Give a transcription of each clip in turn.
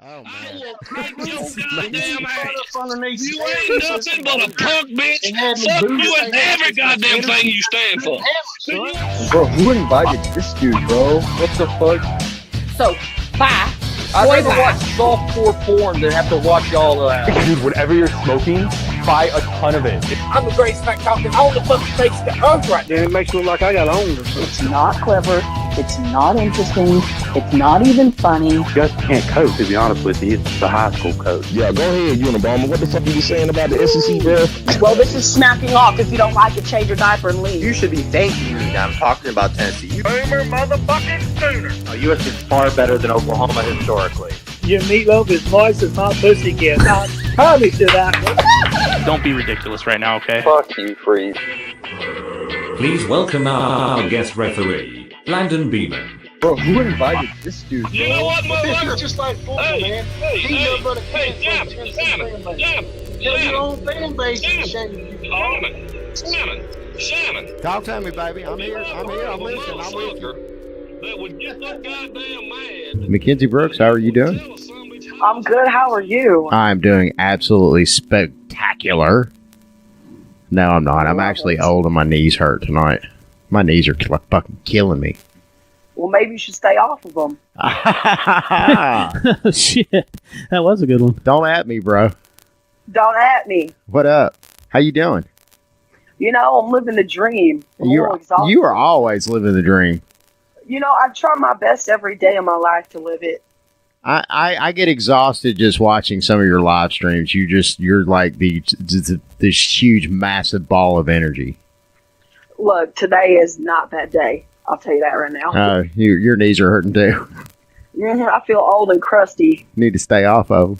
Oh, I man. will break your goddamn ass. You ain't nothing but a punk bitch. Fuck you and every goddamn thing you stand for. Bro, who invited this dude, bro? What the fuck? So, bye. I'd Boy, rather bye. watch softcore porn than have to watch all of that. Dude, whatever you're smoking, buy a ton of it. I'm the greatest smack talking on the fucking face of the earth right now. Then it makes me look like I got owned or something. It's not clever. It's not interesting. It's not even funny. You guys can't coach, to be honest with you. It's the high school coach. Yeah, go ahead, Unabomber. What the fuck are you saying about the SEC, bro? Well, this is smacking off. If you don't like it, change your diaper and leave. You should be thanking me that I'm talking about Tennessee. Boomer motherfucking Sooner. USC is far better than Oklahoma historically. Your meatloaf is moist as my pussy gets. I promise you that. Don't be ridiculous right now, okay? Fuck you, Freeze. Please welcome our guest referee, Landon Beeman. Bro, who invited this dude, bro? You know what, motherfucker? It's just like football, man. Your own fan base is Shannon. Talk to me, baby. I'm here. I'm listening. I'm with you. That would get so goddamn mad. Mackenzie Brooks, how are you doing? I'm good. How are you? I'm doing absolutely spectacular. No, I'm not. I'm actually old and my knees hurt tonight. My knees are fucking killing me. Well, maybe you should stay off of them. Shit. That was a good one. Don't at me, bro. Don't at me. What up? How you doing? You know, I'm living the dream. I'm a little exhausted. You are always living the dream. You know, I try my best every day of my life to live it. I get exhausted just watching some of your live streams. You're like this huge, massive ball of energy. Look, today is not that day. I'll tell you that right now. Your knees are hurting too. I feel old and crusty. Need to stay off of them.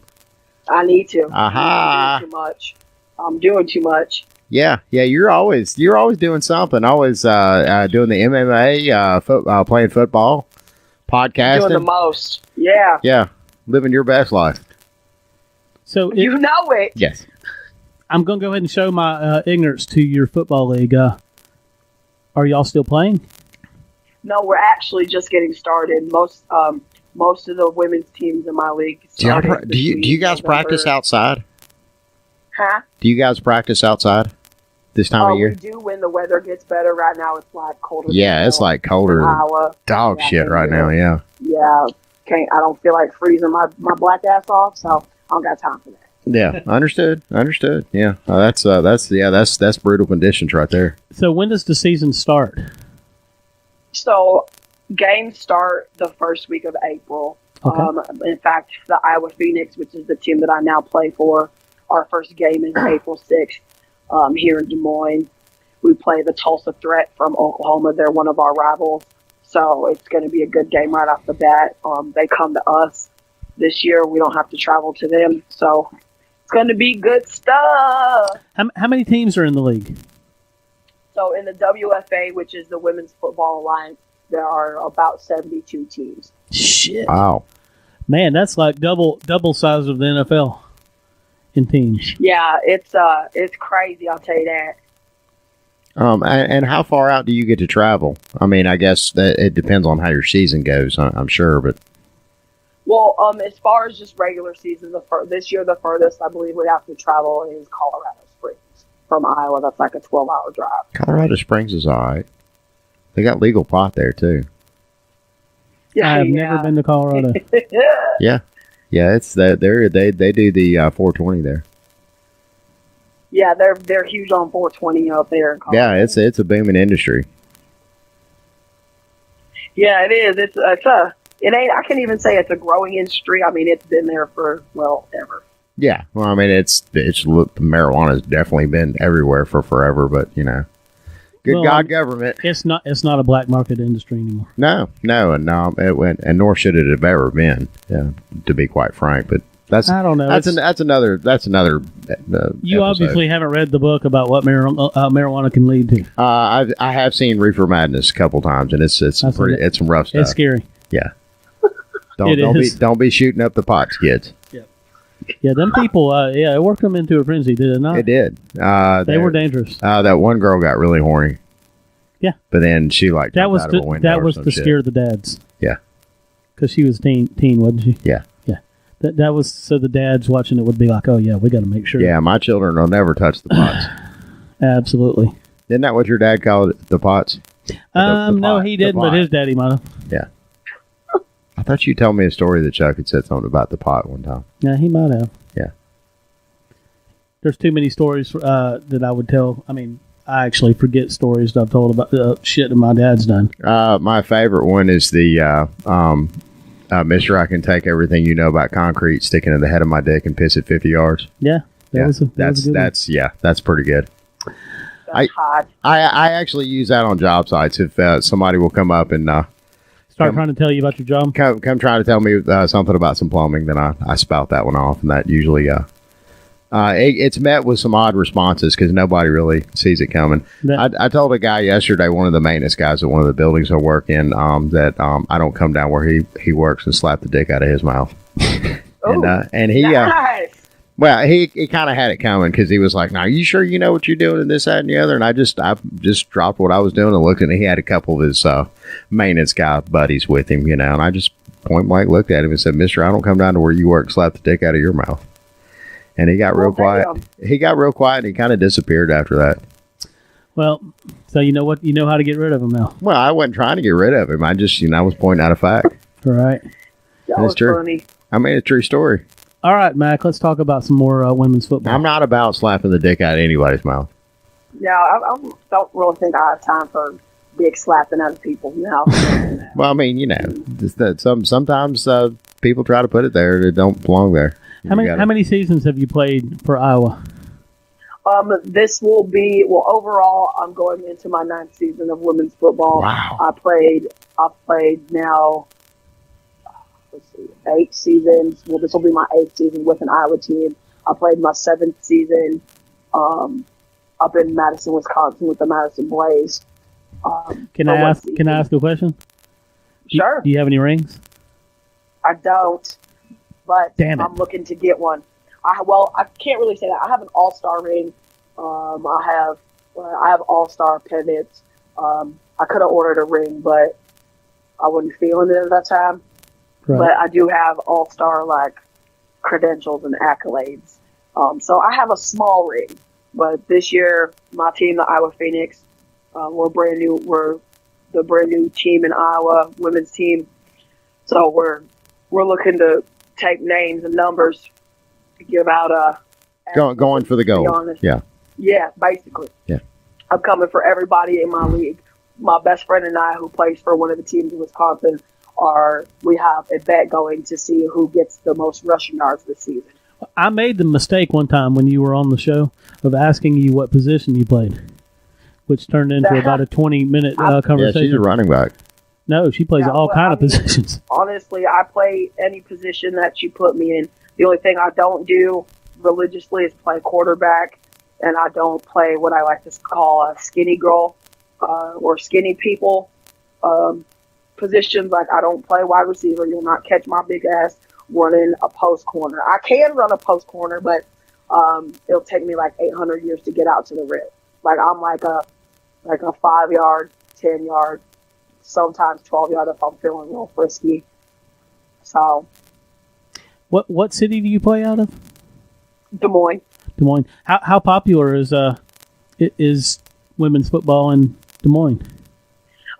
I need to. Aha. I'm doing too much. I'm doing too much. Yeah. You're always doing something. Always doing the MMA, playing football, podcasting. Doing the most. Yeah. Yeah. Living your best life. So you know it. Yes. I'm going to go ahead and show my ignorance to your football league. Are y'all still playing? No, we're actually just getting started. Most of the women's teams in my league started. Do you guys practice outside? Huh? Do you guys practice outside this time of year? We do when the weather gets better. Right now it's like colder. Yeah, it's like colder Iowa. Dog shit right now, yeah. Yeah. I don't feel like freezing my black ass off, so I don't got time for that. Yeah, understood. Yeah, that's brutal conditions right there. So when does the season start? So games start the first week of April. Okay. In fact, the Iowa Phoenix, which is the team that I now play for, our first game is April 6th here in Des Moines. We play the Tulsa Threat from Oklahoma. They're one of our rivals. So it's going to be a good game right off the bat. They come to us this year. We don't have to travel to them. So it's going to be good stuff. How many teams are in the league? So in the WFA, which is the Women's Football Alliance, there are about 72 teams. Shit. Wow. Man, that's like double size of the NFL in teams. Yeah, it's crazy, I'll tell you that. And how far out do you get to travel? I mean, I guess that it depends on how your season goes, I'm sure, but... Well, as far as just regular season, this year the furthest I believe we have to travel is Colorado Springs from Iowa. That's like a 12-hour drive. Colorado Springs is all right. They got legal pot there, too. Yeah, I've never been to Colorado. Yeah, it's that they do the 420 there. Yeah, they're huge on 420 up there in Colorado. Yeah, it's a booming industry. Yeah, it is. It ain't. I can't even say it's a growing industry. I mean, it's been there for ever. Yeah, well, I mean, marijuana has definitely been everywhere for forever, but God, government. It's not a black market industry anymore. No, it went, and nor should it have ever been, to be quite frank. But I don't know. That's another. You obviously haven't read the book about what marijuana can lead to. I have seen Reefer Madness a couple times, and it's some rough stuff. It's scary. Yeah. Don't be shooting up the pots, kids. Yeah, them people, it worked them into a frenzy, did it not? It did. They were dangerous. That one girl got really horny. Yeah. But then she jumped out of a window that was or some to shit. scare the dads. Yeah. Because she was teen, wasn't she? Yeah. Yeah. That was so the dads watching it would be like, oh, yeah, we got to make sure. Yeah, my children will never touch the pots. Absolutely. Isn't that what your dad called it, the pots? No, he didn't, but his daddy might have. Yeah. I thought you told me a story that Chuck had said something about the pot one time. Yeah, he might have. Yeah. There's too many stories that I would tell. I mean, I actually forget stories that I've told about shit that my dad's done. My favorite one is the Mister, I can take everything you know about concrete, sticking in the head of my dick and piss it 50 yards. Yeah. Was a good one. That's pretty good. I actually use that on job sites if somebody will come up and start trying to tell you about your job. Come trying to tell me something about some plumbing, then I spout that one off, and that usually it's met with some odd responses because nobody really sees it coming. I told a guy yesterday, one of the maintenance guys at one of the buildings I work in, that I don't come down where he works and slap the dick out of his mouth. and he nice. Well, he kind of had it coming because he was like, "Now, are you sure you know what you're doing and this, that, and the other?" And I just dropped what I was doing and looked, and he had a couple of his maintenance guy buddies with him, and I just point blank looked at him and said, "Mister, I don't come down to where you work, slap the dick out of your mouth." And he got real quiet. He got real quiet, and he kind of disappeared after that. Well, so you know what? You know how to get rid of him now. Well, I wasn't trying to get rid of him. I just, I was pointing out a fact. Right. That was funny. I mean, a true story. All right, Mac, let's talk about some more women's football. I'm not about slapping the dick out of anybody's mouth. Yeah, I don't really think I have time for big slapping other people now. Well, I mean, just that sometimes people try to put it there that don't belong there. How many seasons have you played for Iowa? This will be overall. I'm going into my 9th season of women's football. Wow. I've played now. Let's see, 8 seasons. Well, this will be my 8th season with an Iowa team. I played my 7th season up in Madison, Wisconsin with the Madison Blaze. Can I ask a question? Sure. Do you have any rings? I don't, but Damn it. I'm looking to get one. I can't really say that. I have an all-star ring. I have all-star pendants. I could have ordered a ring, but I wasn't feeling it at that time. Right. But I do have all-star credentials and accolades. So I have a small ring. But this year, my team, the Iowa Phoenix, we're brand new. We're the brand new team in Iowa, women's team. So we're looking to take names and numbers to give out going for the gold. Yeah. Yeah, basically. Yeah. I'm coming for everybody in my league. My best friend and I, who plays for one of the teams in Wisconsin, we have a bet going to see who gets the most rushing yards this season. I made the mistake one time when you were on the show of asking you what position you played, which turned into about a 20-minute conversation. Yeah, she's a running back. No, she plays all kind of positions. Honestly, I play any position that you put me in. The only thing I don't do religiously is play quarterback, and I don't play what I like to call a skinny girl or skinny people positions. I don't play wide receiver. You'll not catch my big ass running a post corner. I can run a post corner, but it'll take me 800 years to get out to the rip. I'm like a 5-yard, 10-yard, sometimes 12-yard if I'm feeling real frisky. So, what city do you play out of? Des Moines. Des Moines. How popular is women's football in Des Moines?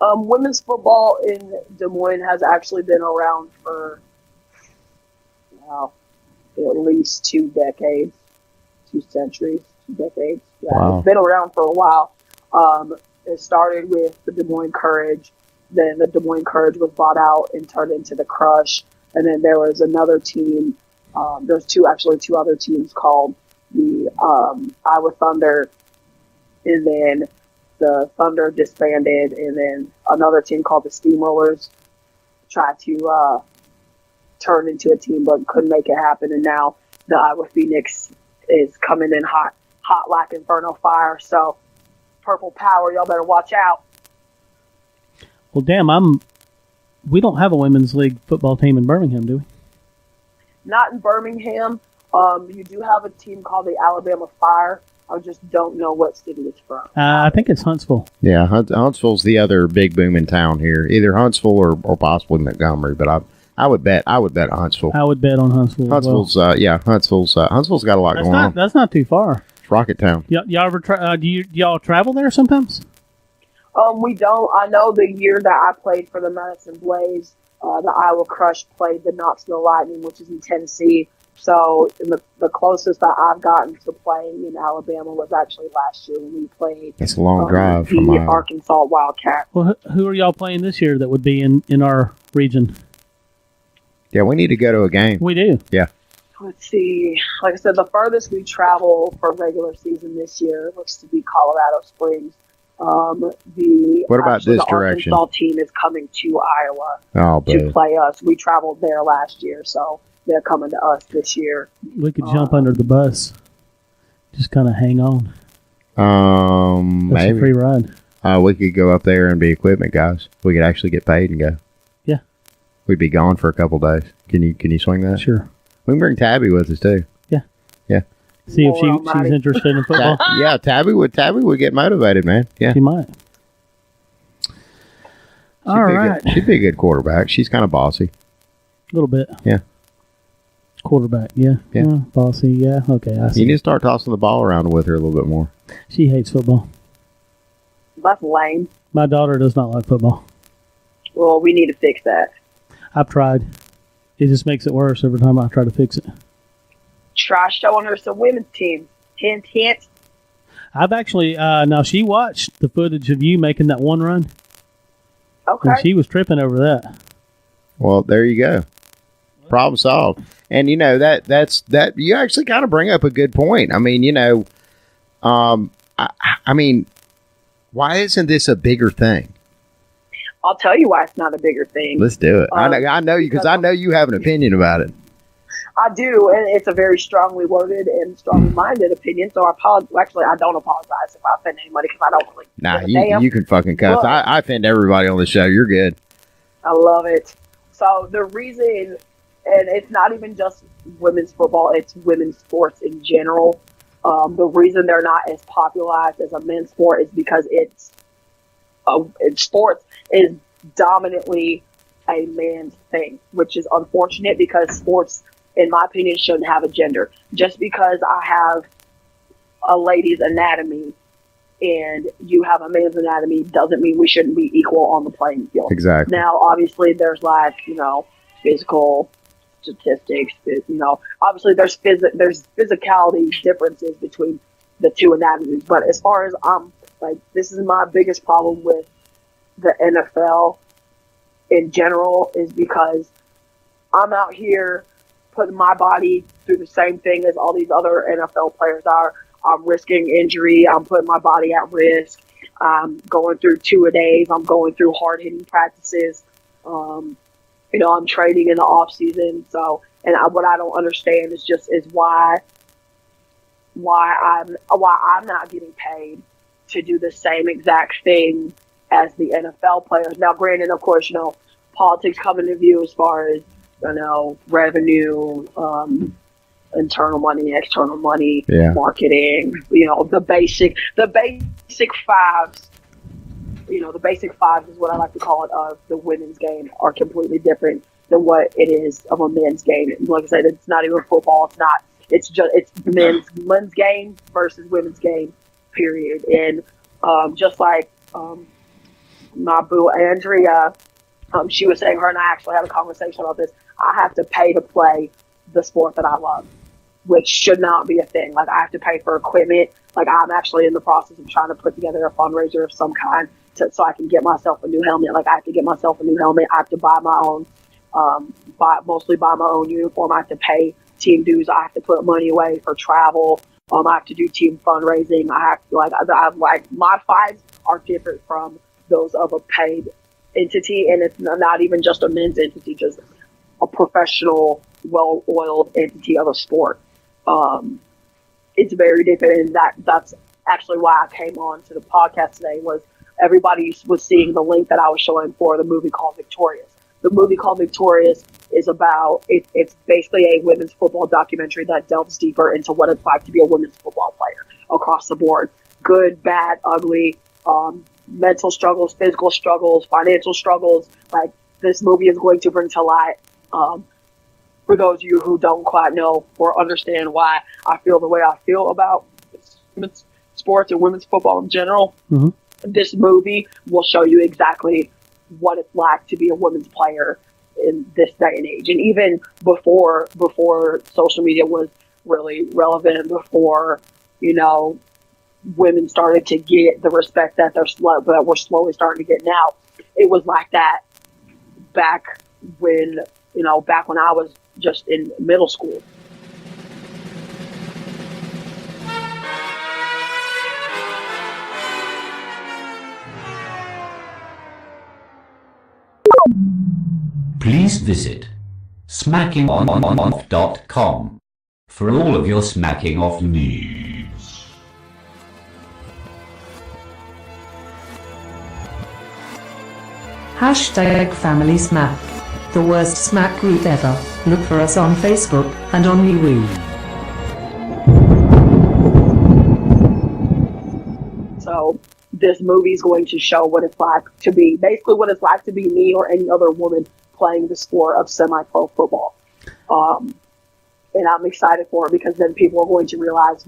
Women's football in Des Moines has actually been around for at least 2 decades, 2 centuries, 2 decades. Yeah, wow. It's been around for a while. It started with the Des Moines Courage. Then the Des Moines Courage was bought out and turned into the Crush. And then there was another team. There's two other teams called the Iowa Thunder. And then the Thunder disbanded. And then another team called the Steamrollers tried to turn into a team but couldn't make it happen. And now the Iowa Phoenix is coming in hot like Inferno Fire. So Purple Power, y'all better watch out. Well, damn, we don't have a women's league football team in Birmingham, do we? Not in Birmingham. You do have a team called the Alabama Fire. I just don't know what city it's from. I think it's Huntsville. Yeah, Huntsville's the other big boom in town here. Either Huntsville or possibly Montgomery, but I would bet on Huntsville. I would bet on Huntsville. Huntsville's Huntsville's got a lot going on. That's not too far. It's Rocket Town. Y'all ever y'all travel there sometimes? We don't. I know the year that I played for the Madison Blaze, the Iowa Crush played the Knoxville Lightning, which is in Tennessee. So the closest that I've gotten to playing in Alabama was actually last year when we played. It's a long drive from the Arkansas Wildcats. Well, who are y'all playing this year that would be in our region? Yeah, we need to go to a game. We do. Yeah. Let's see. Like I said, the furthest we travel for regular season this year looks to be Colorado Springs. What about this direction? The Arkansas team is coming to Iowa to play us. We traveled there last year, so they're coming to us this year. We could jump under the bus. Just kind of hang on. That's maybe a free ride. We could go up there and be equipment guys. We could actually get paid and go. Yeah. We'd be gone for a couple days. Can you swing that? Sure. We can bring Tabby with us too. Yeah. Yeah. See if she's interested in football. Yeah, Tabby would get motivated, man. Yeah. She might. All right. She'd be a good quarterback. She's kind of bossy. A little bit. Yeah. Quarterback, yeah. Bossy, yeah. Okay, I see. You need to start tossing the ball around with her a little bit more. She hates football. That's lame. My daughter does not like football. Well, we need to fix that. I've tried. It just makes it worse every time I try to fix it. Try showing her some women's teams. Hint, hint. I've actually, now she watched the footage of you making that one run. Okay. And she was tripping over that. Well, there you go. Problem solved. And that's you actually kind of bring up a good point. I mean, I mean, why isn't this a bigger thing? I'll tell you why it's not a bigger thing. Let's do it. I know you because I know you have an opinion about it. I do, and it's a very strongly worded and strongly minded opinion. So I apologize. Actually, I don't apologize if I offend anybody because I don't really. Nah, you can fucking cuss. I offend everybody on the show. You're good. I love it. So the reason, and it's not even just women's football; it's women's sports in general. The reason they're not as popularized as a men's sport is because sports is dominantly a man's thing, which is unfortunate because sports, in my opinion, shouldn't have a gender. Just because I have a lady's anatomy and you have a man's anatomy doesn't mean we shouldn't be equal on the playing field. Exactly. Now, obviously, there's physical statistics. Obviously there's physicality differences between the two anatomies. But as far as this is my biggest problem with the NFL in general is because I'm out here putting my body through the same thing as all these other NFL players are. I'm risking injury. I'm putting my body at risk. I'm going through 2-a-days. I'm going through hard-hitting practices. I'm training in the off season. So, what I don't understand is why I'm not getting paid to do the same exact thing as the NFL players. Now, granted, of course, politics come into view as far as revenue, internal money, external money, marketing. The basic fives. The basic fives is what I like to call it of the women's game are completely different than what it is of a men's game. Like I said, it's not even football. It's not. It's men's game versus women's game. Period. And just like my boo Andrea, she was saying, her and I actually had a conversation about this. I have to pay to play the sport that I love, which should not be a thing. Like, I have to pay for equipment. Like, I'm actually in the process of trying to put together a fundraiser of some kind so I can get myself a new helmet. Like, I have to get myself a new helmet. I have to buy my own, mostly buy my own uniform. I have to pay team dues. I have to put money away for travel. I have to do team fundraising. I have my fives are different from those of a paid entity, and it's not even just a men's entity, just a professional, well-oiled entity of a sport. It's very different, and that's actually why I came on to the podcast today. Was everybody was seeing the link that I was showing for the movie called Victorious. The movie called Victorious is about it's basically a women's football documentary that delves deeper into what it's like to be a women's football player across the board. Good, bad, ugly, mental struggles, physical struggles, financial struggles. Like, this movie is going to bring to light For those of you who don't quite know or understand why I feel the way I feel about women's sports and women's football in general, this movie will show you exactly what it's like to be a women's player in this day and age. And even before social media was really relevant, before, you know, women started to get the respect that we're slowly starting to get now, it was like that back when I was just in middle school. Please visit smackingoff.com for all of your smacking off news. Hashtag Family Smack. The worst smack group ever. Look for us on Facebook and on MeWe. So this movie is going to show what it's like to be, basically what it's like to be me or any other woman playing the sport of semi-pro football. And I'm excited for it because then people are going to realize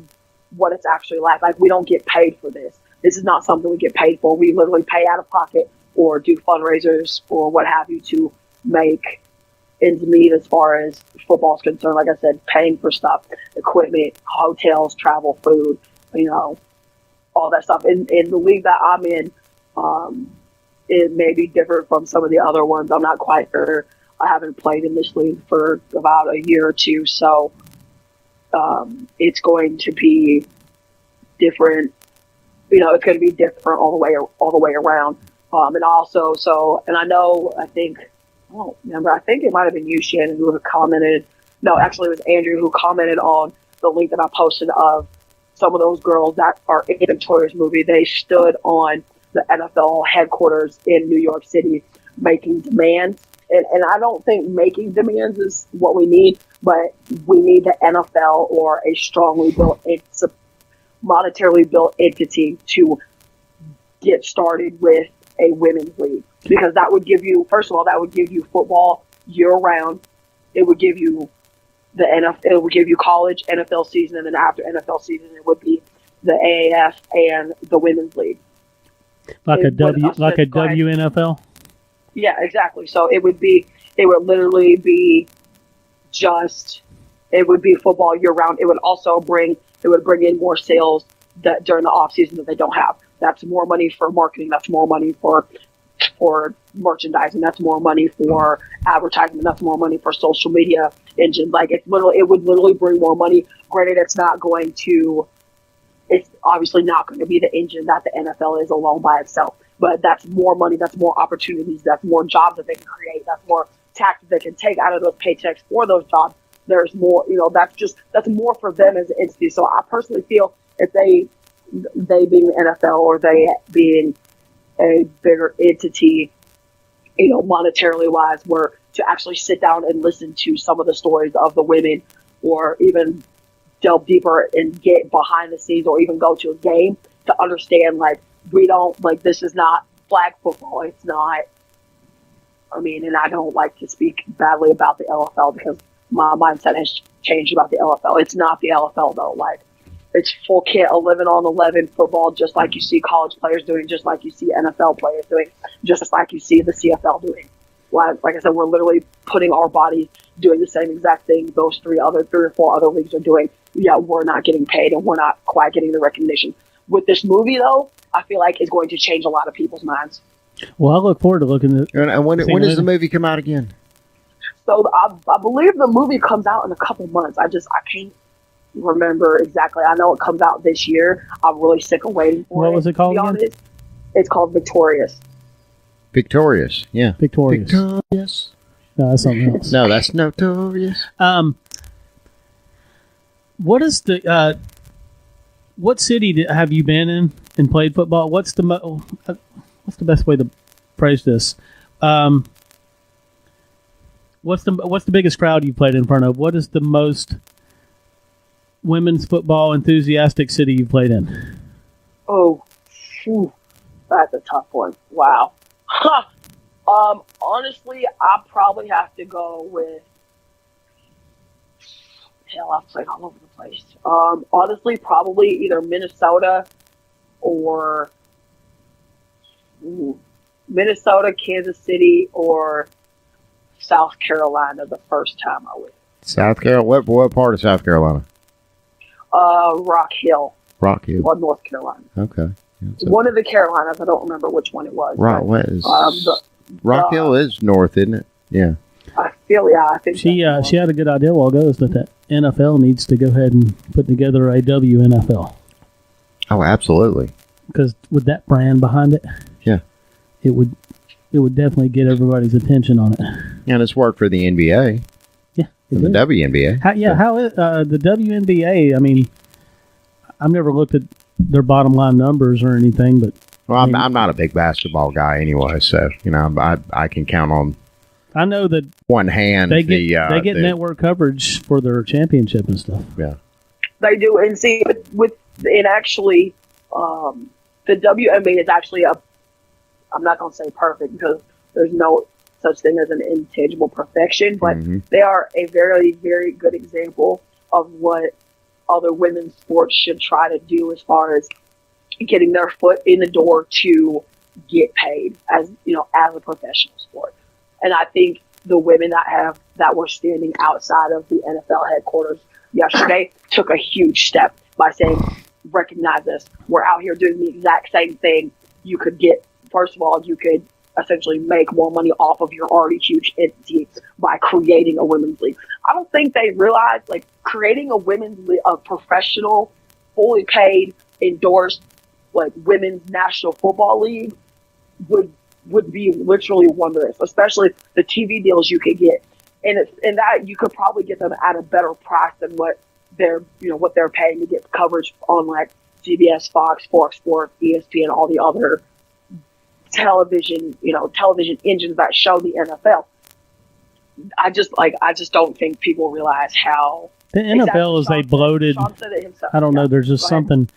what it's actually like. Like, we don't get paid for this. This is not something we get paid for. We literally pay out of pocket or do fundraisers or what have you to make ends meet as far as football is concerned. Like I said, paying for stuff, equipment, hotels, travel, food, you know, all that stuff. In the league that I'm in, it may be different from some of the other ones. I'm not quite sure. I haven't played in this league for about a year or two, so it's going to be different. You know, it's going to be different all the way around. And also, and I know, I think it might have been you, Shannon, who had commented. No, actually, it was Andrew who commented on the link that I posted of some of those girls that are in the Victorious movie. They stood on the NFL headquarters in New York City making demands. And I don't think making demands is what we need, but we need the NFL or a strongly built, monetarily built entity to get started with a women's league. Because that would give you, first of all, that would give you football year round. It would give you the NFL, it would give you college, NFL season, and then after NFL season, it would be the AAF and the women's league. Like a WNFL? Yeah, exactly. So it would literally be it would be football year round. It would also bring in more sales that during the off season that they don't have. That's more money for marketing. That's more money for merchandising. That's more money for advertising. That's more money for social media engines. Like, it would literally bring more money. Granted, it's obviously not going to be the engine that the NFL is alone by itself. But that's more money, that's more opportunities, that's more jobs that they can create, that's more taxes they can take out of those paychecks for those jobs. There's more, that's more for them as an entity. So I personally feel if they being the NFL or they being a bigger entity, monetarily wise, were to actually sit down and listen to some of the stories of the women, or even delve deeper and get behind the scenes, or even go to a game to understand, this is not flag football. It's not, and I don't like to speak badly about the LFL because my mindset has changed about the LFL. It's not the LFL though. It's full kit, 11 on 11 football, just like you see college players doing, just like you see NFL players doing, just like you see the CFL doing. Like I said, we're literally putting our bodies doing the same exact thing those three or four other leagues are doing. Yeah, we're not getting paid and we're not quite getting the recognition. With this movie, though, I feel like it's going to change a lot of people's minds. Well, I look forward to looking at it. And when does the movie come out again? So I believe the movie comes out in a couple months. I can't remember exactly. I know it comes out this year. I'm really sick of waiting for it. What was it called again? It's called Victorious. Victorious, yeah. Victorious. No, that's something else. No, that's Notorious. What is the what city have you been in and played football? What's the best way to phrase this? What's the biggest crowd you played in front of? What is the most women's football enthusiastic city you played in? Oh, that's a tough one. Wow. Honestly, I probably have to go with. Hell, I've played all over the place. Honestly, probably either Minnesota or Minnesota, Kansas City, or South Carolina. The first time I went. South Carolina. What part of South Carolina? Rock Hill. Rock Hill. Well, North Carolina. Okay. One of the Carolinas. I don't remember which one it was. What is? Rock Hill is north, isn't it? Yeah. I feel, yeah, I think she had a good idea a while ago, is that NFL needs to go ahead and put together a WNFL. Oh, absolutely. Because with that brand behind it, yeah, it would definitely get everybody's attention on it. And it's worked for the NBA. Yeah, the WNBA. How is the WNBA? I mean, I've never looked at their bottom line numbers or anything, but I'm not a big basketball guy anyway, so I can count on. I know that one hand they get network coverage for their championship and stuff. Yeah, they do. And see, actually, the WNBA is actually I'm not going to say perfect because there's no such thing as an intangible perfection, but they are a very, very good example of what other women's sports should try to do as far as getting their foot in the door to get paid as a professional sport. And I think the women that were standing outside of the NFL headquarters yesterday took a huge step by saying, recognize this. We're out here doing the exact same thing. You could first of all, you could essentially make more money off of your already huge entity by creating a women's league. I don't think they realize, like, creating a women's league, a professional, fully paid, endorsed, like, women's national football league would be literally wondrous, especially the TV deals you could get. And that you could probably get them at a better price than what they're paying to get coverage on, like, CBS, Fox Sports, ESPN, all the other television engines that show the NFL. I just don't think people realize how the NFL is a bloated. I don't know. There's just something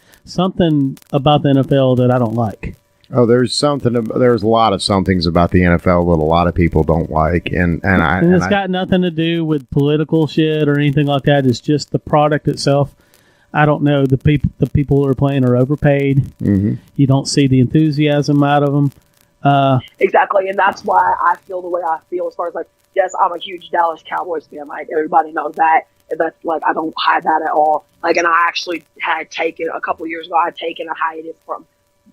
about the NFL that I don't like. Oh, there's a lot of somethings about the NFL that a lot of people don't like, and it's got nothing to do with political shit or anything like that. It's just the product itself. I don't know. The people who are playing are overpaid. Mm-hmm. You don't see the enthusiasm out of them. Exactly, and that's why I feel the way I feel as far as, like, yes, I'm a huge Dallas Cowboys fan. Like, everybody knows that. And that's, like, I don't hide that at all. Like, and I actually had taken a couple of years ago, I had taken a hiatus from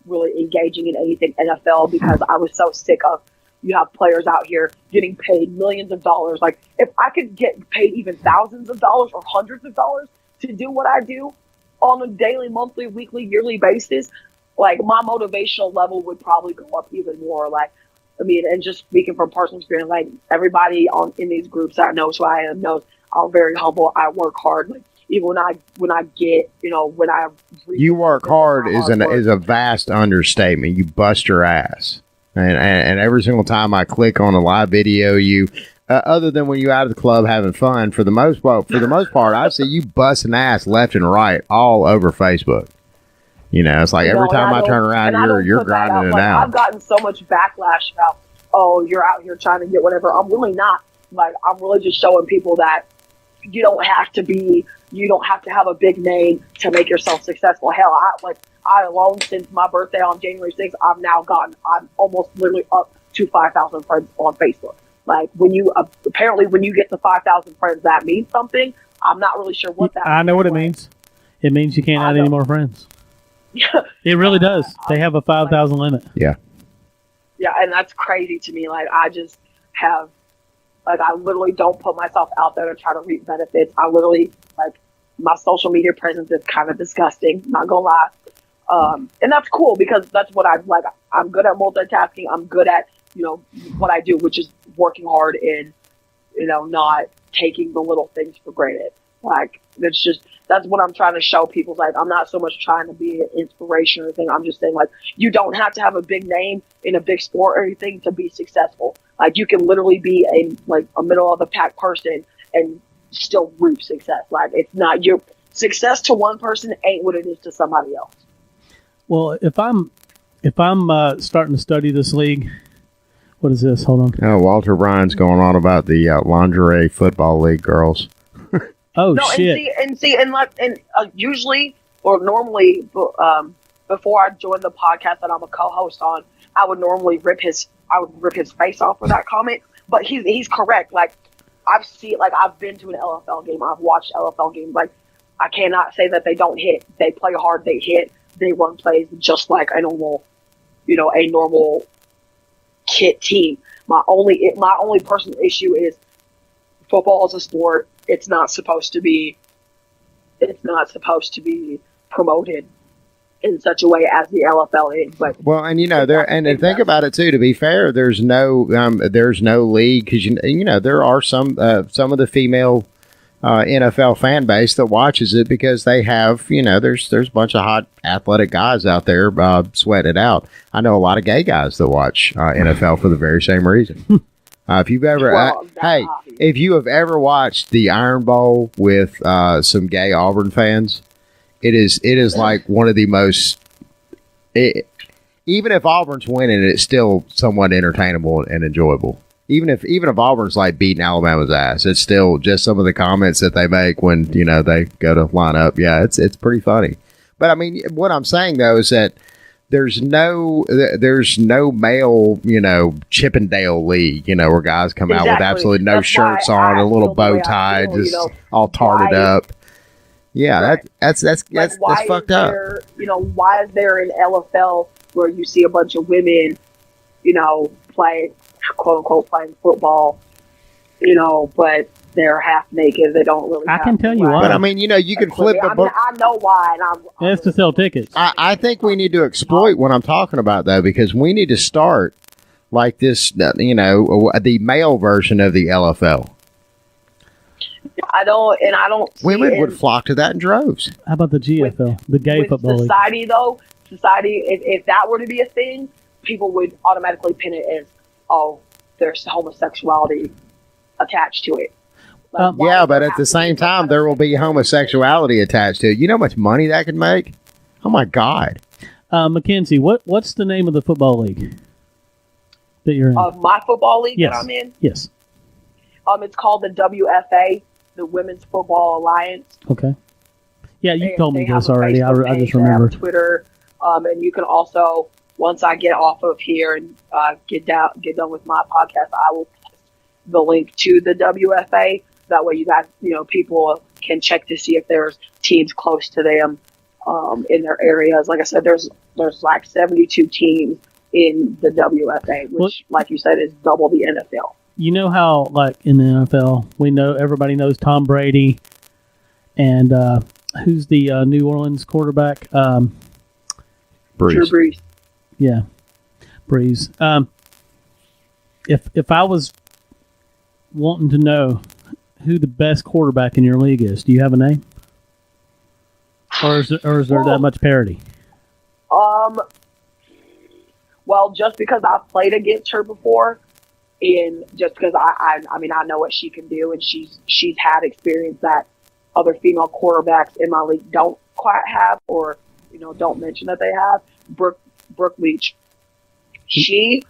really engaging in anything NFL because I was so sick of, you have players out here getting paid millions of dollars. Like, if I could get paid even thousands of dollars or hundreds of dollars to do what I do on a daily, monthly, weekly, yearly basis, like, my motivational level would probably go up even more. Like, I mean, and just speaking from personal experience, like, everybody in these groups that knows who I am knows I'm very humble. I work hard. Like, even when I get, you work hard is a vast understatement. You bust your ass, and every single time I click on a live video, other than when you out of the club having fun, for the most part, I see you busting ass left and right all over Facebook. It's like every time I turn around, you're grinding it out. I've gotten so much backlash about, oh, you're out here trying to get whatever. I'm really not. Like, I'm really just showing people that you don't have to have a big name to make yourself successful. Hell, I alone, since my birthday on January 6th, I'm almost literally up to 5,000 friends on Facebook. Like, when you get to 5,000 friends, that means something. I'm not really sure what that means. I know what it means. It means you can't add any more friends. It really does. They have a 5,000 limit. Yeah. Yeah, and that's crazy to me. Like, I just have, like, I literally don't put myself out there to try to reap benefits. I literally, like, my social media presence is kind of disgusting, not gonna lie. And that's cool because that's what I'm like. I'm good at multitasking. I'm good at, what I do, which is working hard and, not taking the little things for granted. Like, that's what I'm trying to show people. Like, I'm not so much trying to be an inspiration or anything. I'm just saying, like, you don't have to have a big name in a big sport or anything to be successful. Like, you can literally be a middle of the pack person and still reap success. Like, it's not your success to one person ain't what it is to somebody else. Well, if I'm starting to study this league, What is this? Hold on. Oh, Walter Bryan's going on about the lingerie football league girls. Oh, no, shit. Usually or normally, before I joined the podcast that I'm a co-host on, I would normally rip his face off for that comment. But he's correct. Like, I've been to an LFL game. I've watched LFL games. Like, I cannot say that they don't hit. They play hard. They hit. They run plays just like a normal kit team. My only personal issue is football is a sport. It's not supposed to be promoted in such a way as the LFL is. But well, and think about it too. To be fair, there's no league because there are some of the female NFL fan base that watches it because they have there's a bunch of hot athletic guys out there sweating it out. I know a lot of gay guys that watch NFL for the very same reason. If you've ever if you have ever watched the Iron Bowl with some gay Auburn fans, it is like one of the most. Even if Auburn's winning, it's still somewhat entertainable and enjoyable. Even if Auburn's like beating Alabama's ass, it's still just some of the comments that they make when they go to line up. Yeah, it's pretty funny. But I mean, what I'm saying though is that there's no male Chippendale league where guys come out with absolutely no shirts on, a little bow tie, just all tarted up. Yeah, that's fucked up. Why is there an LFL where you see a bunch of women, play, quote unquote, playing football, but they're half naked. They don't really. I can tell you why. But I mean, you can flip a book. I know why, and it's to sell tickets. I think we need to exploit what I'm talking about though, because we need to start like this. The male version of the LFL. I don't. Women would flock to that in droves. How about the GFL, the gay football league? Society, if that were to be a thing, people would automatically pin it as, oh, there's homosexuality attached to it. Yeah, but at the same time, there will be homosexuality attached to it. You know how much money that could make? Oh my God. Mackenzie, what's the name of the football league that you're in? My football league yes. that I'm in? Yes. It's called the WFA, the Women's Football Alliance. Okay. Yeah, you told me this already. I just remember. Twitter, and you can also, once I get off of here and get done with my podcast, I will post the link to the WFA. That way, you guys, people can check to see if there's teams close to them in their areas. Like I said, there's like 72 teams in the WFA, which, like you said, is double the NFL. You know how, like, in the NFL, everybody knows Tom Brady and who's the New Orleans quarterback? Breeze. Drew Brees. Yeah, Breeze. If I was wanting to know who the best quarterback in your league is, do you have a name? Or is there that much parity? Well, just because I've played against her before, and just because I know what she can do, and she's had experience that other female quarterbacks in my league don't quite have, or don't mention that they have. Brooke Leach, she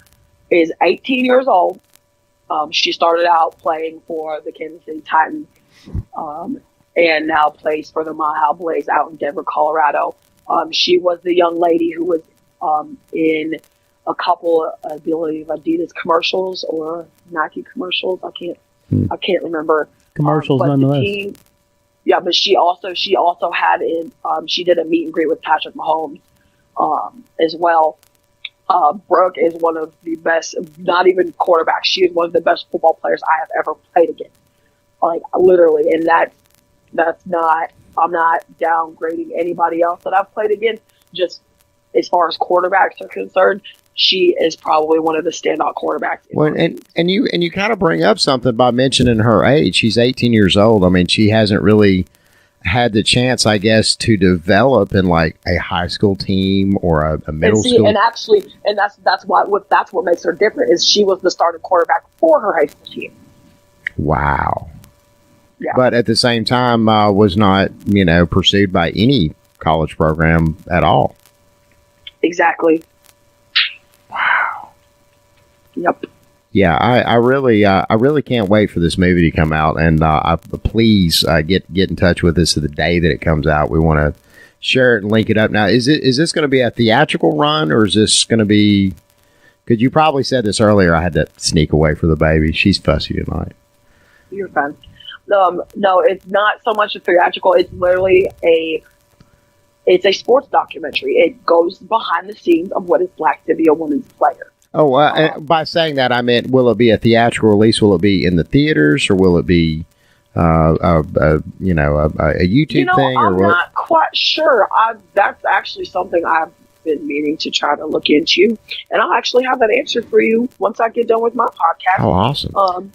is 18 years old. She started out playing for the Kansas City Titans, and now plays for the Mile High Blaze out in Denver, Colorado. She was the young lady who was in a couple of, I believe, Adidas commercials or Nike commercials. I can't remember. Commercials, nonetheless. But she also had she did a meet and greet with Patrick Mahomes as well. Brooke is one of the best, not even quarterbacks. She is one of the best football players I have ever played against. Like, literally, and that's not. I'm not downgrading anybody else that I've played against. Just as far as quarterbacks are concerned, she is probably one of the standout quarterbacks. Well, and you kind of bring up something by mentioning her age. She's 18 years old. I mean, she hasn't really had the chance, I guess, to develop in like a high school team or a middle school. And actually, that's what makes her different is she was the starting quarterback for her high school team. Wow. Yeah. But at the same time, was not pursued by any college program at all. Exactly. Wow. Yep. Yeah, I really can't wait for this movie to come out, and please get in touch with us the day that it comes out. We want to share it and link it up. Now, is this going to be a theatrical run, or is this going to be? Because you probably said this earlier. I had to sneak away for the baby. She's fussy tonight. You're fine. No, it's not so much a theatrical. It's literally it's a sports documentary. It goes behind the scenes of what it's like to be a women's player. Oh, by saying that, I meant, will it be a theatrical release? Will it be in the theaters, or will it be, a YouTube thing? I'm not quite sure. That's actually something I've been meaning to try to look into, and I'll actually have that answer for you once I get done with my podcast. Oh, awesome.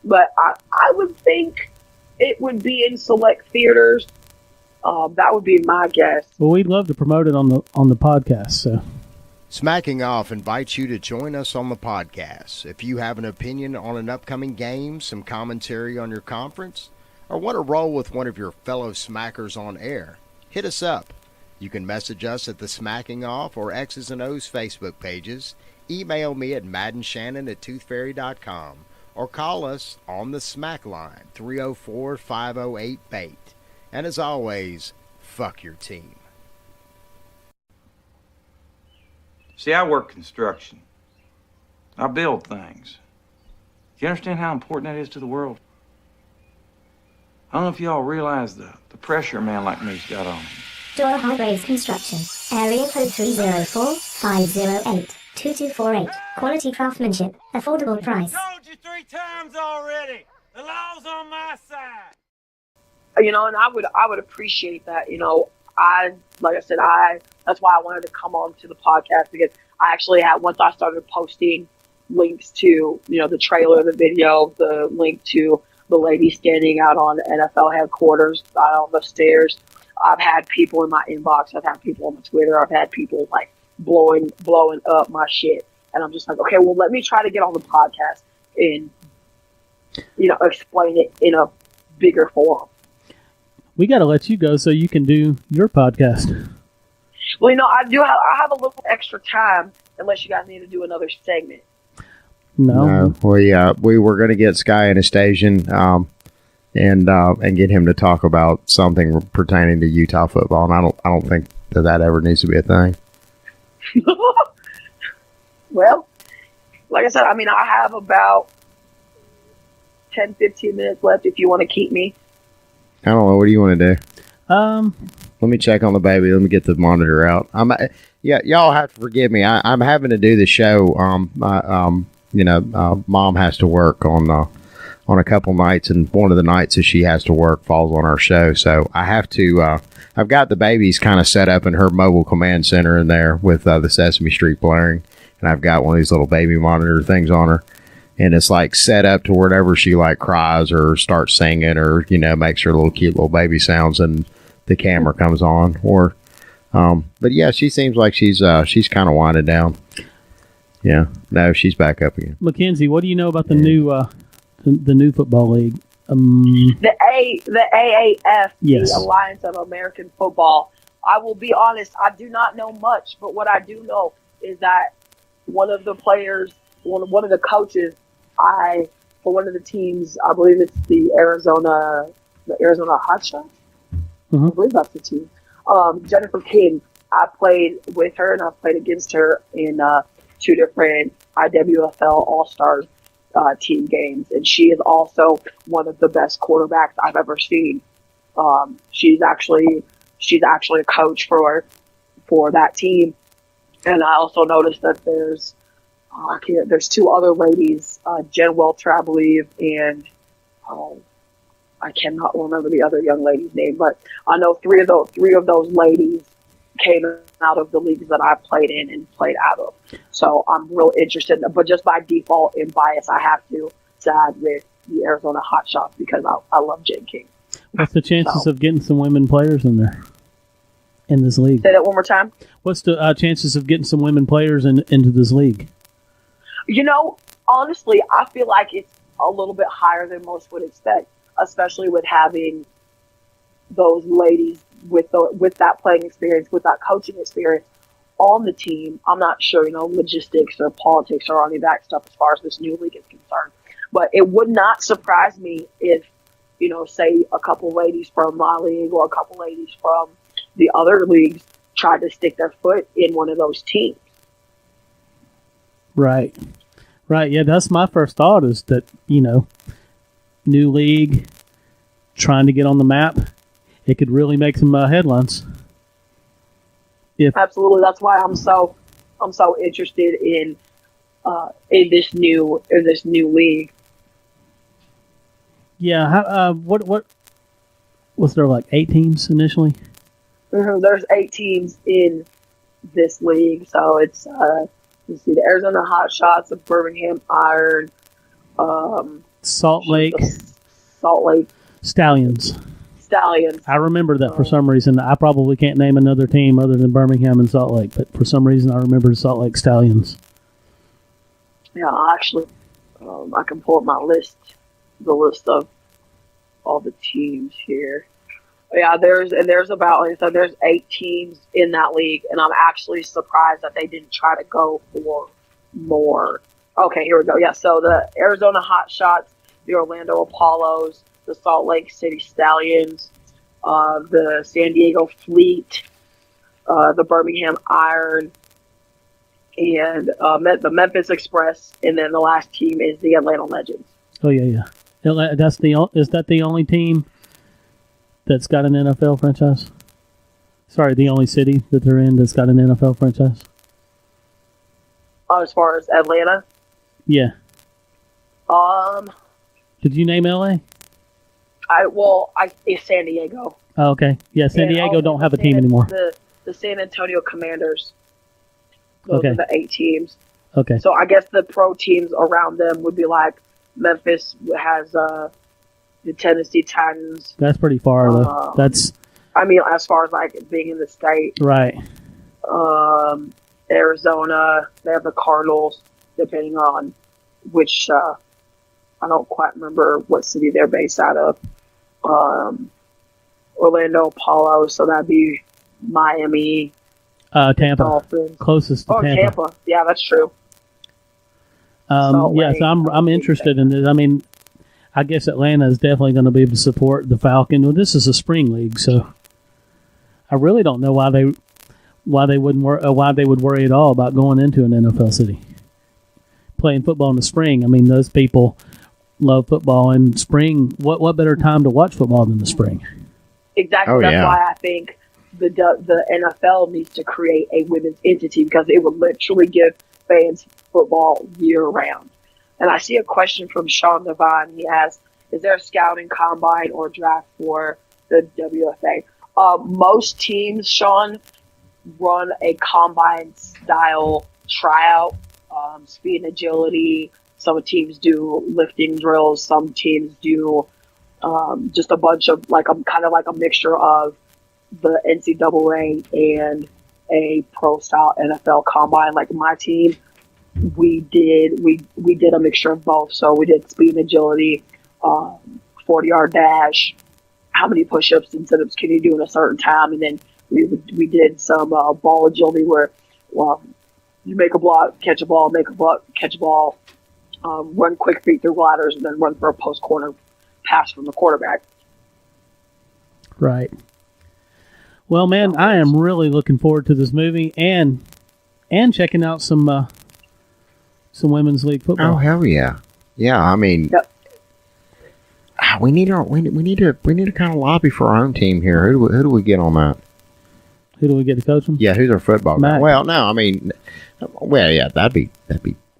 But I would think it would be in select theaters. That would be my guess. Well, we'd love to promote it on the podcast. So, Smacking Off invites you to join us on the podcast. If you have an opinion on an upcoming game, some commentary on your conference, or want to roll with one of your fellow smackers on air, hit us up. You can message us at the Smacking Off or X's and O's Facebook pages, email me at maddenshannon@toothfairy.com, or call us on the Smack Line, 304-508-BAIT. And as always, fuck your team. See, I work construction. I build things. Do you understand how important that is to the world? I don't know if y'all realize the pressure a man like me's got on him. Door Highways Construction. Area code 304-508-2248. Quality craftsmanship. Affordable price. I told you 3 times already. The law's on my side. And I would appreciate that. Like I said, that's why I wanted to come on to the podcast, because I actually had, once I started posting links to, the trailer, the video, the link to the lady standing out on NFL headquarters, out on the stairs. I've had people in my inbox. I've had people on my Twitter. I've had people like blowing up my shit. And I'm just like, okay, well, let me try to get on the podcast and, explain it in a bigger forum. We got to let you go so you can do your podcast. Well, I have a little extra time, unless you guys need to do another segment. No. We were going to get Sky Anastasian, and get him to talk about something pertaining to Utah football, and I don't think that ever needs to be a thing. Well, like I said, I have about 10, 15 minutes left if you want to keep me. I don't know. What do you want to do? Let me check on the baby. Let me get the monitor out. Y'all have to forgive me. I'm having to do the show. Mom has to work on a couple nights, and one of the nights that she has to work falls on our show. So I have to. I've got the babies kind of set up in her mobile command center in there with the Sesame Street blaring, and I've got one of these little baby monitor things on her. And it's like set up to wherever she like cries or starts singing or, makes her little cute little baby sounds, and the camera comes on. Or, but yeah, she seems like she's kind of winding down. Yeah, no, she's back up again. Mackenzie, what do you know about the new football league? The AAF, yes. The Alliance of American Football. I will be honest, I do not know much, but what I do know is that one of the players, one of the coaches, for one of the teams, I believe it's the Arizona Hotshots. Mm-hmm. I believe that's the team. Jennifer King, I played with her and I played against her in 2 different IWFL All-Stars team games, and she is also one of the best quarterbacks I've ever seen. She's actually a coach for that team, and I also noticed that there's 2 other ladies, Jen Welch, I believe, and I cannot remember the other young lady's name, but I know 3 of those ladies came out of the leagues that I played in and played out of. So I'm real interested, but just by default and bias, I have to side with the Arizona Hotshots because I love Jen King. What's the chances of getting some women players in there, in this league? Say that one more time. What's the chances of getting some women players into this league? Honestly, I feel like it's a little bit higher than most would expect, especially with having those ladies with that playing experience, with that coaching experience, on the team. I'm not sure, logistics or politics or any of that stuff as far as this new league is concerned. But it would not surprise me if, say a couple ladies from my league or a couple ladies from the other leagues tried to stick their foot in one of those teams. Right. Yeah, that's my first thought is that, new league trying to get on the map. It could really make some headlines. Absolutely, that's why I'm so interested in this new league. Yeah, what was there, like 8 teams initially? Mm-hmm. There's 8 teams in this league, so it's let's see, the Arizona Hotshots, the Birmingham Iron, Salt Lake Stallions. I remember that for some reason. I probably can't name another team other than Birmingham and Salt Lake, but for some reason I remember the Salt Lake Stallions. Yeah, actually, I can pull up the list of all the teams here. Yeah, there's about, like I said, there's 8 teams in that league, and I'm actually surprised that they didn't try to go for more. Okay, here we go. Yeah, so the Arizona Hotshots, the Orlando Apollos, the Salt Lake City Stallions, the San Diego Fleet, the Birmingham Iron, and the Memphis Express, and then the last team is the Atlanta Legends. Oh yeah. Is that the only team that's got an NFL franchise? Sorry, the only city that they're in that's got an NFL franchise? As far as Atlanta? Yeah. Did you name LA? It's San Diego. Oh, okay. Yeah, San Diego don't have a team anymore. The San Antonio Commanders. Those are the 8 teams. Okay. So I guess the pro teams around them would be like Memphis has the Tennessee Titans. That's pretty far though. As far as like being in the state. Right. Arizona, they have the Cardinals, depending on which. I don't quite remember what city they're based out of. Orlando Apollo, so that'd be Miami. Tampa. Dolphins. Closest to Tampa. Tampa. Yeah, that's true. Yes, I'm interested in this. I mean, I guess Atlanta is definitely going to be able to support the Falcon. Well, this is a spring league, so I really don't know why they would worry at all about going into an NFL city. Playing football in the spring. I mean, those people love football in spring. What better time to watch football than the spring? Exactly. That's why I think the NFL needs to create a women's entity, because it would literally give fans football year round. And I see a question from Sean Devine. He asks, is there a scouting combine or draft for the WFA? Most teams, Sean, run a combine style tryout, speed and agility. Some teams do lifting drills. Some teams do just a bunch of kind of like a mixture of the NCAA and a pro style NFL combine. Like my team, we did a mixture of both. So we did speed and agility, 40-yard dash, how many push-ups and sit-ups can you do in a certain time, and then we did some ball agility where you make a block, catch a ball, make a block, catch a ball, run quick feet through ladders, and then run for a post corner pass from the quarterback. Right. Well, man, I am really looking forward to this movie and checking out some women's league football. Oh hell yeah, yeah. I mean, we need to kind of lobby for our own team here. Who do we get on that? Who do we get to coach them? Yeah, who's our football guy? Well, no, I mean, yeah, that'd be.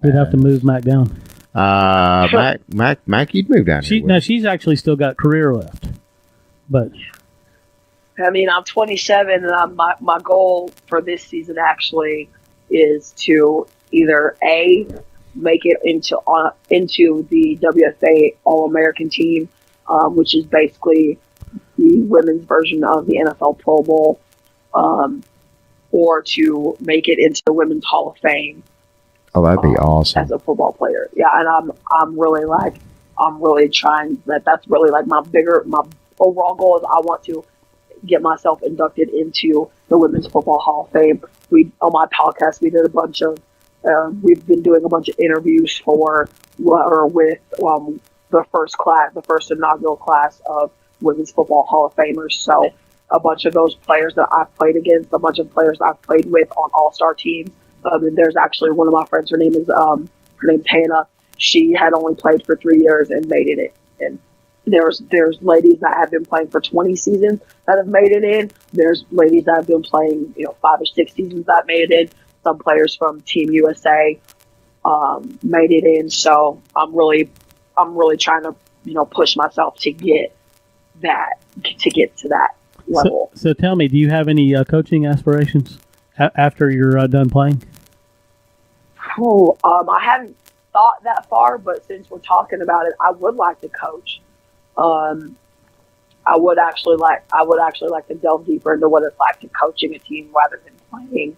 We'd have to move Mac down. Mac, you'd move down. She's actually still got career left, but. I mean, I'm 27, and my goal for this season actually is to either A, make it into the WFA All-American team, which is basically the women's version of the NFL Pro Bowl, or to make it into the Women's Hall of Fame. Oh, that'd be awesome. As a football player. Yeah, and I'm really trying. That's really like my overall goal is I want to get myself inducted into the Women's Football Hall of Fame. On my podcast, we did a bunch of, we've been doing a bunch of interviews with the first inaugural class of Women's Football Hall of Famers. So a bunch of those players that I've played against, a bunch of players that I've played with on all-star teams. And there's actually one of my friends, her name's Hannah. She had only played for 3 years and made it in. And there's ladies that have been playing for 20 seasons that have made it in. There's ladies that have been playing, 5 or 6 seasons that made it in. Some players from Team USA made it in. So I'm really trying to, push myself to get to that level. So tell me, do you have any coaching aspirations after you're done playing? I haven't thought that far, but since we're talking about it, I would like to coach. I would actually like to delve deeper into what it's like to coaching a team rather than playing.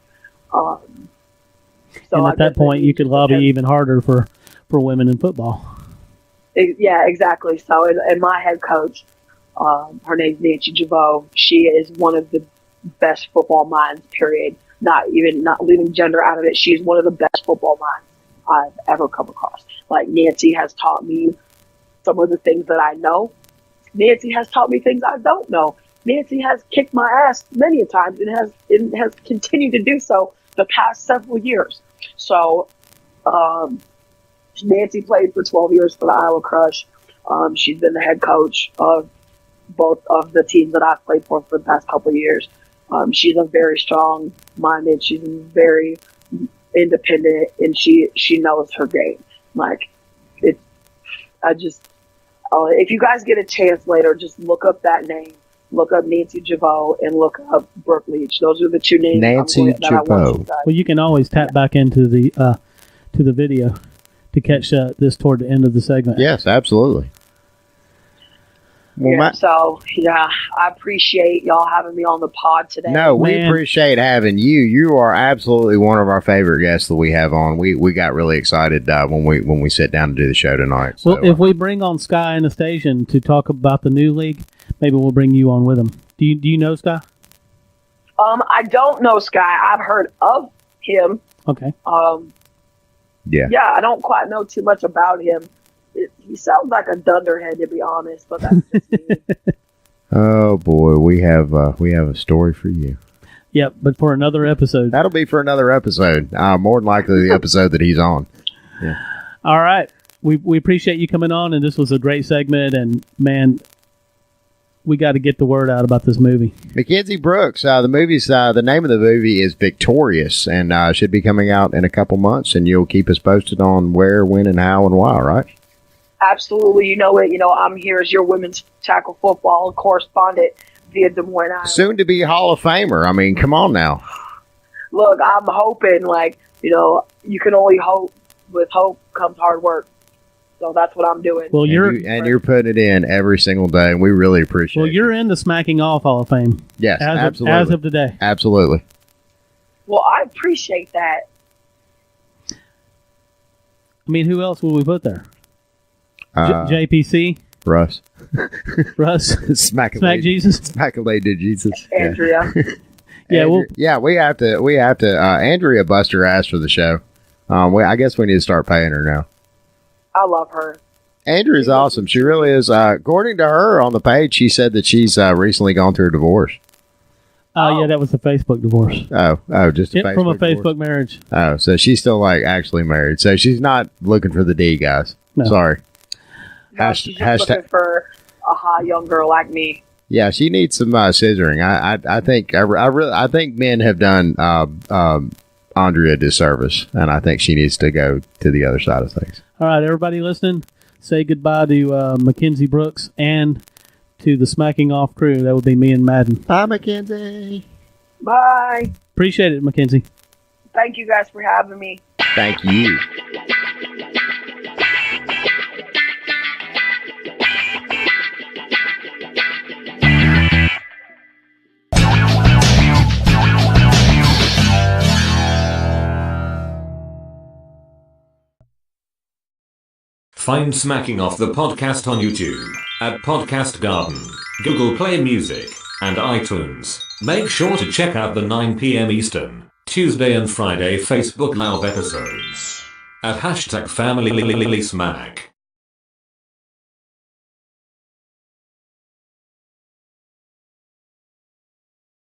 And at that point, you could lobby even harder for women in football. Yeah, exactly. So, and my head coach, her name's Nancy Javoe. She is one of the best football minds, period. Not leaving gender out of it. She's one of the best football minds I've ever come across. Like, Nancy has taught me some of the things that I know. Nancy has taught me things I don't know. Nancy has kicked my ass many a times and has continued to do so the past several years. So, Nancy played for 12 years for the Iowa Crush. She's been the head coach of both of the teams that I've played for the past couple of years. She's a very strong-minded. She's very independent, and she knows her game. Like, if you guys get a chance later, just look up that name. Look up Nancy Javoe and look up Brooke Leach. Those are the two names. Nancy Javoe. Well, you can always tap back into the video to catch this toward the end of the segment. Yes, absolutely. Well, I appreciate y'all having me on the pod today. No, we appreciate having you. You are absolutely one of our favorite guests that we have on. We got really excited when we sat down to do the show tonight. So, well, if we bring on Sky and the station to talk about the new league, maybe we'll bring you on with him. Do you know Sky? I don't know Sky. I've heard of him. Okay. Yeah, I don't quite know too much about him. He sounds like a dunderhead, to be honest, but that's just me. Oh boy, we have a story for you. Yep, but for another episode. That'll be for another episode. More than likely the episode that he's on. Yeah. All right. We appreciate you coming on, and this was a great segment, and man, we got to get the word out about this movie. MacKenzzie Brooks, the name of the movie is Victorious, and should be coming out in a couple months, and you'll keep us posted on where, when, and how, and why, right? Absolutely. You know it. I'm here as your women's tackle football correspondent via Des Moines, Iowa. Soon to be Hall of Famer. I mean, come on now. Look, I'm hoping, you can only hope. With hope comes hard work. So that's what I'm doing. Well, you're putting it in every single day, and we really appreciate it. Well, you're in the Smacking Off Hall of Fame. Yes, absolutely. As of today. Absolutely. Well, I appreciate that. I mean, who else will we put there? JPC? Russ. Smack Jesus? Smack-a-lady Jesus. Andrea. We have to. Andrea bust her ass for the show. I guess we need to start paying her now. I love her. Andrea's awesome. She really is. According to her on the page, she said that she's recently gone through a divorce. Yeah, that was a Facebook divorce. Just a from a Facebook Facebook marriage. Oh, so she's still actually married. So she's not looking for the D, guys. No. Sorry. No, she's just looking for a hot young girl like me. Yeah, she needs some scissoring. I think men have done Andrea a disservice, and I think she needs to go to the other side of things. All right, everybody listening, say goodbye to MacKenzzie Brooks and to the Smacking Off crew. That would be me and Madden. Bye, MacKenzzie. Bye. Appreciate it, MacKenzzie. Thank you guys for having me. Thank you. Find Smacking Off the podcast on YouTube at Podcast Garden, Google Play Music, and iTunes. Make sure to check out the 9 p.m. Eastern, Tuesday and Friday Facebook Live episodes at #FamilySmack.